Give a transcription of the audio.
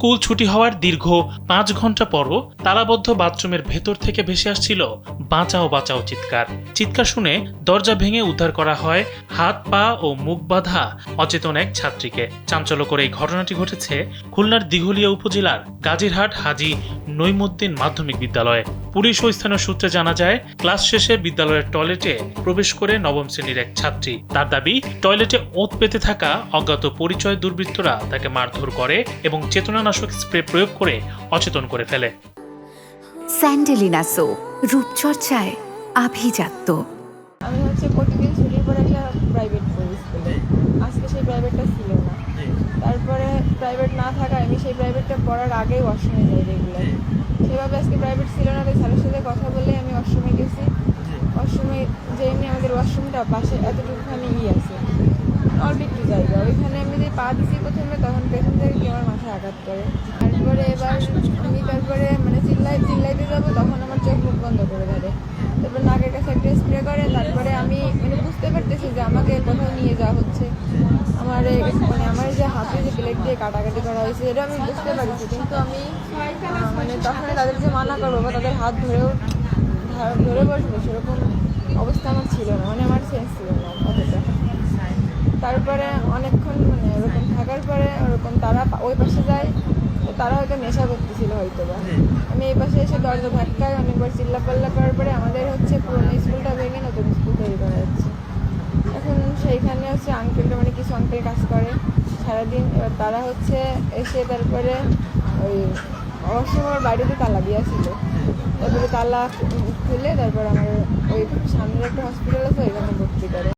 School ছুটি হওয়ার দীর্ঘ 5 ঘন্টা পরও তালাবদ্ধ বাথরুমের ভেতর থেকে ভেসে আসছিল বাঁচাও বাঁচাও চিৎকার। চিৎকার শুনে দরজা ভেঙে উদ্ধার করা হয় হাত পা ও মুখ বাঁধা অচেতন এক ছাত্রীকে। চাঞ্চল্যকর এই ঘটনাটি ঘটেছে খুলনার দিঘলিয়া উপজেলার গাজীরহাট হাজী নইমুদ্দিন মাধ্যমিক বিদ্যালয়ে। পুলিশ ও স্থানীয় সূত্রে জানা যায়, ক্লাস শেষে বিদ্যালয়ের টয়লেটে প্রবেশ করে নবম শ্রেণীর এক ছাত্রী। তার দাবি, টয়লেটে ওঁত পেতে থাকা অজ্ঞাত পরিচয় দুর্বৃত্তরা তাকে মারধর করে এবং চেতনানাশক স্প্রে প্রয়োগ করে অচেতন করে ফেলে। স্যান্ডেলিনা সো, রূপচর্চায় আভিজাত্য। আমি প্রতিদিন ছুটির পরে একটা প্রাইভেট পড়ি স্কুলে। আজকে সেই প্রাইভেটটা ছিল না। তারপরে প্রাইভেট না থাকায় আমি সেই প্রাইভেটটা পড়ার আগেই ওয়াশরুমে যাই রেগুলার। সেভাবে আজকে প্রাইভেট ছিল না, তাই স্যারের সাথে কথা বলে আমি ওয়াশরুমে গেছি। ওয়াশরুমে যে এমনি আমাদের ওয়াশরুমটা পাশে এতটুকুখানি আছে, অল্প একটু জায়গা, ওইখানে আমি যে পা দিছি প্রথমে, তখন পেছন থেকে কি আমার মাথায় আঘাত করে। তারপরে এবার আমি মানে চিল্লাইতে যাবো, তখন আমার চোখ মুখ বন্ধ করে ধরে। তারপর নাকের কাছে একটা স্প্রে করে। তারপরে আমি বুঝতে পারতেছি যে আমাকে কোথাও নিয়ে যাওয়া হচ্ছে। আমার যে হাতে যে ব্লেড দিয়ে কাটাকাটি করা হয়েছে, এটা আমি বুঝতে পারছি, কিন্তু আমি তখন তাদের যে মানা করবো বা তাদের হাত ধরে বসবো সেরকম অবস্থা আমার ছিল না, আমার সেন্স ছিল না অতটা। তারপরে অনেকক্ষণ ওরকম থাকার পরে তারা ওই পাশে যায়, তারা হয়তো নেশা করতেছিল হয়তো বা। আমি এই পাশে এসে দরজা ধাক্কায় অনেকবার চিল্লাপাল্লা করার পরে আমাদের পুরোনো স্কুলটা ভেঙে নতুন স্কুল তৈরি করা যাচ্ছে। এখন সেইখানে আঙ্কেলটা কিছু আঙ্কেল কাজ করে সারাদিন। এবার তারা এসে তারপরে ওই অবশ্যই বাড়িতে তালা দেওয়া ছিল, তারপরে তালা খুলে তারপর আমার ওই সামনের একটা হসপিটাল আছে, ওইখানে ভর্তি করে।